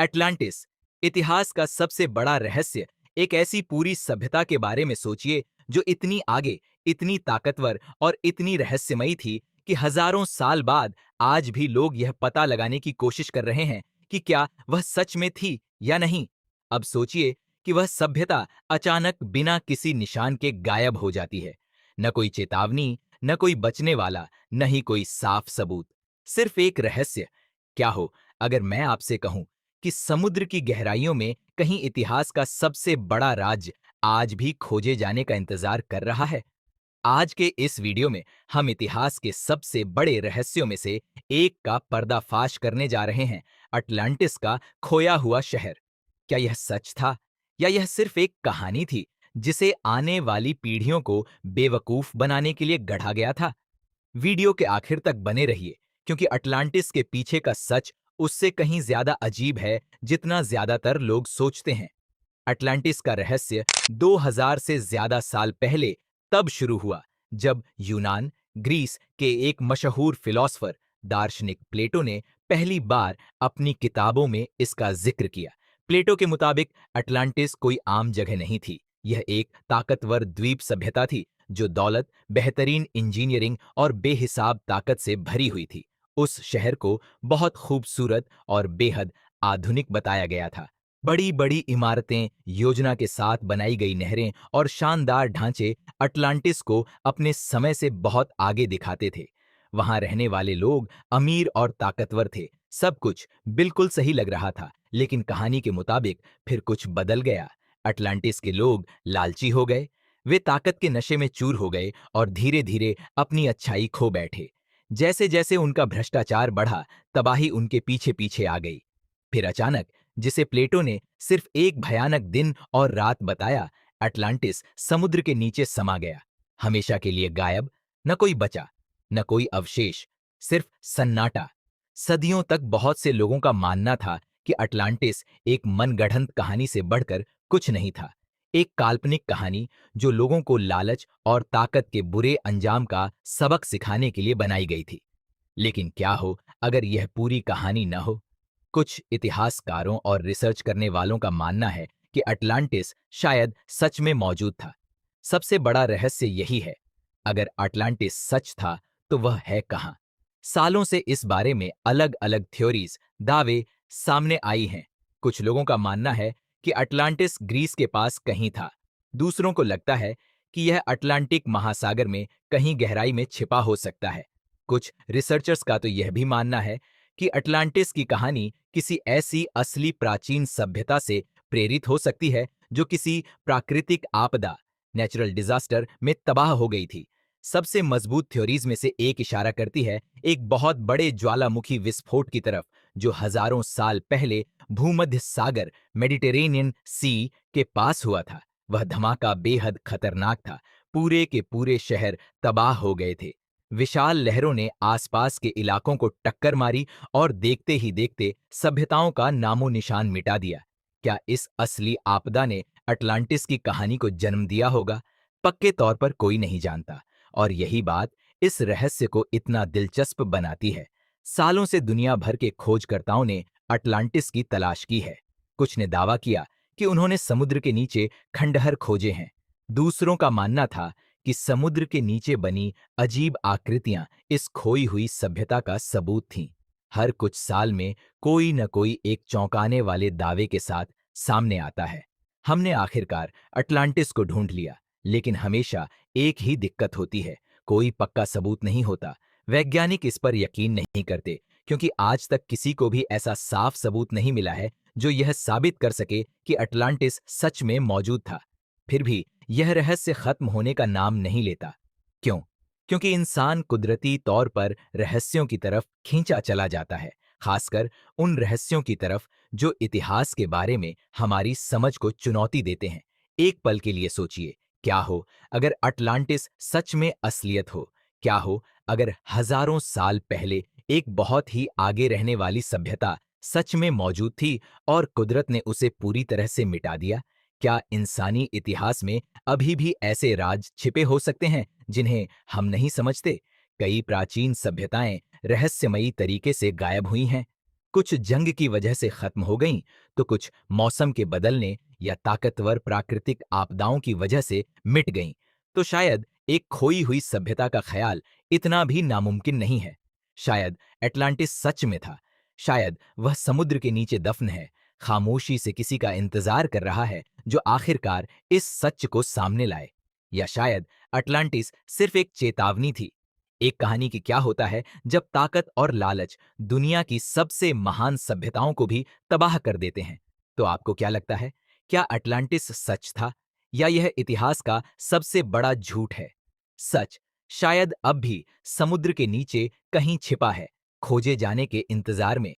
Atlantis, इतिहास का सबसे बड़ा रहस्य। एक ऐसी पूरी सभ्यता के बारे में सोचिए जो इतनी आगे, इतनी ताकतवर और इतनी रहस्यमयी थी कि हजारों साल बाद आज भी लोग यह पता लगाने की कोशिश कर रहे हैं कि क्या वह सच में थी या नहीं। अब सोचिए कि वह सभ्यता अचानक बिना किसी निशान के गायब हो जाती है। न कोई चेतावनी, न कोई बचने वाला, न ही कोई साफ सबूत, सिर्फ एक रहस्य। क्या हो अगर मैं आपसे कहूं कि समुद्र की गहराइयों में कहीं इतिहास का सबसे बड़ा राज आज भी खोजे जाने का इंतजार कर रहा है। आज के इस वीडियो में हम इतिहास के सबसे बड़े रहस्यों में से एक का पर्दाफाश करने जा रहे हैं। अटलांटिस का खोया हुआ शहर। क्या यह सच था या यह सिर्फ एक कहानी थी जिसे आने वाली पीढ़ियों को बेवकूफ बनाने के लिए गढ़ा गया था? वीडियो के आखिर तक बने रहिए, क्योंकि अटलांटिस के पीछे का सच उससे कहीं ज्यादा अजीब है जितना ज्यादातर लोग सोचते हैं। अटलांटिस का रहस्य 2000 से ज्यादा साल पहले तब शुरू हुआ जब यूनान, ग्रीस के एक मशहूर फिलोसफर, दार्शनिक प्लेटो ने पहली बार अपनी किताबों में इसका जिक्र किया। प्लेटो के मुताबिक अटलांटिस कोई आम जगह नहीं थी। यह एक ताकतवर द्वीप सभ्यता थी जो दौलत, बेहतरीन इंजीनियरिंग और बेहिसाब ताकत से भरी हुई थी। उस शहर को बहुत खूबसूरत और बेहद आधुनिक बताया गया था। बड़ी बड़ी इमारतें, योजना के साथ बनाई गई नहरें और शानदार ढांचे अटलांटिस को अपने समय से बहुत आगे दिखाते थे। वहां रहने वाले लोग अमीर और ताकतवर थे। सब कुछ बिल्कुल सही लग रहा था, लेकिन कहानी के मुताबिक फिर कुछ बदल गया। अटलांटिस के लोग लालची हो गए। वे ताकत के नशे में चूर हो गए और धीरे धीरे अपनी अच्छाई खो बैठे। जैसे जैसे उनका भ्रष्टाचार बढ़ा, तबाही उनके पीछे पीछे आ गई। फिर अचानक, जिसे प्लेटो ने सिर्फ एक भयानक दिन और रात बताया, अटलांटिस समुद्र के नीचे समा गया। हमेशा के लिए गायब। न कोई बचा, न कोई अवशेष, सिर्फ सन्नाटा। सदियों तक बहुत से लोगों का मानना था कि अटलांटिस एक मनगढ़ंत कहानी से बढ़कर कुछ नहीं था। एक काल्पनिक कहानी जो लोगों को लालच और ताकत के बुरे अंजाम का सबक सिखाने के लिए बनाई गई थी। लेकिन क्या हो अगर यह पूरी कहानी न हो? कुछ इतिहासकारों और रिसर्च करने वालों का मानना है कि अटलांटिस शायद सच में मौजूद था। सबसे बड़ा रहस्य यही है, अगर अटलांटिस सच था तो वह है कहां? सालों से इस बारे में अलग अलग थ्योरीज, दावे सामने आई हैं। कुछ लोगों का मानना है कि अटलांटिस ग्रीस के पास कहीं था। दूसरों को लगता है कि यह अटलांटिक महासागर में कहीं गहराई में छिपा हो सकता है। कुछ रिसर्चर्स का तो यह भी मानना है कि अटलांटिस की कहानी किसी ऐसी असली प्राचीन सभ्यता से प्रेरित हो सकती है जो किसी प्राकृतिक आपदा, नेचुरल डिजास्टर में तबाह हो गई थी। सबसे मजबूत थ्योरीज में से एक इशारा करती है एक बहुत बड़े ज्वालामुखी विस्फोट की तरफ, जो हजारों साल पहले भूमध्य सागर, मेडिटेरेनियन सी के पास हुआ था। वह धमाका बेहद खतरनाक था। पूरे के पूरे शहर तबाह हो गए थे। विशाल लहरों ने आसपास के इलाकों को टक्कर मारी और देखते ही देखते सभ्यताओं का नामो निशान मिटा दिया। क्या इस असली आपदा ने अटलांटिस की कहानी को जन्म दिया होगा? पक्के तौर पर कोई नहीं जानता, और यही बात इस रहस्य को इतना दिलचस्प बनाती है। सालों से दुनिया भर के खोजकर्ताओं ने अटलांटिस की तलाश की है। कुछ ने दावा किया कि उन्होंने समुद्र के नीचे खंडहर खोजे हैं। दूसरों का मानना था कि समुद्र के नीचे बनी अजीब आकृतियां इस खोई हुई सभ्यता का सबूत थीं। हर कुछ साल में कोई न कोई एक चौंकाने वाले दावे के साथ सामने आता है। हमने आखिरकार अटलांटिस को ढूंढ लिया, लेकिन हमेशा एक ही दिक्कत होती है, कोई पक्का सबूत नहीं होता। वैज्ञानिक इस पर यकीन नहीं करते, क्योंकि आज तक किसी को भी ऐसा साफ सबूत नहीं मिला है जो यह साबित कर सके कि अटलांटिस सच में मौजूद था। फिर भी यह रहस्य खत्म होने का नाम नहीं लेता। क्यों? क्योंकि इंसान कुदरती तौर पर रहस्यों की तरफ खींचा चला जाता है, खासकर उन रहस्यों की तरफ जो इतिहास के बारे में हमारी समझ को चुनौती देते हैं। एक पल के लिए सोचिए, क्या हो अगर अटलांटिस सच में असलियत हो? क्या हो अगर हजारों साल पहले एक बहुत ही आगे रहने वाली सभ्यता सच में मौजूद थी और कुदरत ने उसे पूरी तरह से मिटा दिया? क्या इंसानी इतिहास में अभी भी ऐसे राज छिपे हो सकते हैं जिन्हें हम नहीं समझते? कई प्राचीन सभ्यताएं रहस्यमयी तरीके से गायब हुई हैं। कुछ जंग की वजह से खत्म हो गईं, तो कुछ मौसम के बदलने या ताकतवर प्राकृतिक आपदाओं की वजह से मिट गईं। तो शायद एक खोई हुई सभ्यता का ख्याल इतना भी नामुमकिन नहीं है। शायद अटलांटिस सच में था। शायद वह समुद्र के नीचे दफन है, खामोशी से किसी का इंतजार कर रहा है जो आखिरकार इस सच को सामने लाए। या शायद अटलांटिस सिर्फ एक चेतावनी थी। एक कहानी की क्या होता है जब ताकत और लालच दुनिया की सबसे महान सभ्यताओं को भी तबाह कर देते हैं। तो आपको क्या लगता है, क्या अटलांटिस सच था या यह इतिहास का सबसे बड़ा झूठ है? सच शायद अब भी समुद्र के नीचे कहीं छिपा है, खोजे जाने के इंतजार में।